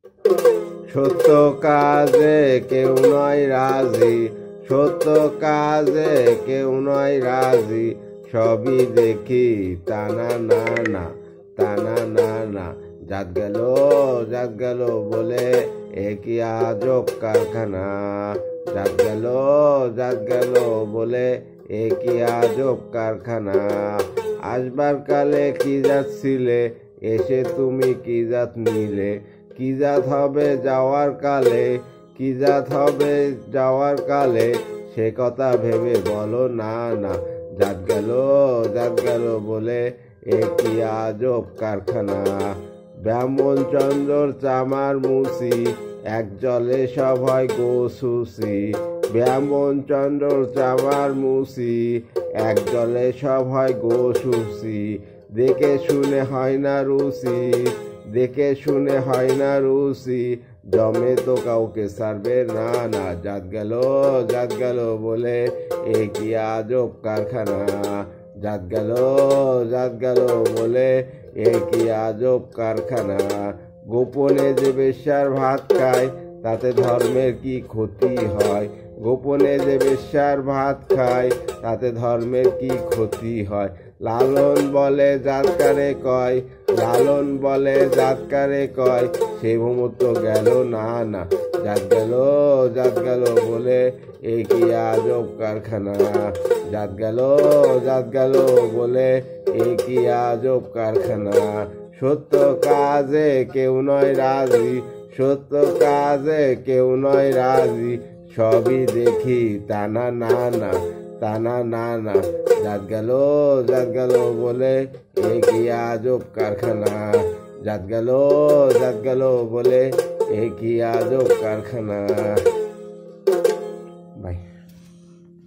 সত্য কাজে কেউ নয় রাজি, সত্য কাজে কেউ নয় রাজি, সবই দেখি টানা না না, টানা না না। জাত গেল বলে একই আজব কারখানা, জাত গেল বলে একই আজব কারখানা। আসবার কালে কি জাত ছিলে, এসে তুমি কি জাত নিলে, কি জাত হবে যাওয়ার কালে, কি জাত হবে যাওয়ার কালে, সে কথা ভেবে বলো না না। জাত গেল বলে একই আজব কারখানা। ব্রাহ্মণ চন্দ্রর চামার মুসি, এক জলে সব হয় গোসুসি। ব্রাহ্মণ চন্দ্রর চামার মুসি, এক জলে সব হয় গোসুসি। দেখে শুনে হয় না রুচি, দেখে শুনে হয় না রুচি, জমে তো কাউকে সারবে না না। জাত গেল বলে একই আজব কারখানা, জাত গেল বলে একই আজব কারখানা। গোপনে যে বেশ্যার ভাত খায়, তাতে ধর্মের কি ক্ষতি হয়, গোপনে যে বেশ্যার ভাত খায়, তাতে ধর্মের কি ক্ষতি হয়। লালন বলে জাতকারে কয়, লালন বলে জাতকারে কয়, সে ভূমত্ব গেল না না। জাত গেল বলে একই আজব কারখানা, জাত গেল বলে একই আজব কারখানা। সত্য কাজে কেউ নয় রাজি, সত্য কাজে কেউ নয় রাজি, সবই দেখি টানা না না, টানা না না। জাত গেল বলে একই আজব কারখানা, জাত গেল বলে একই আজব কারখানা। বাই।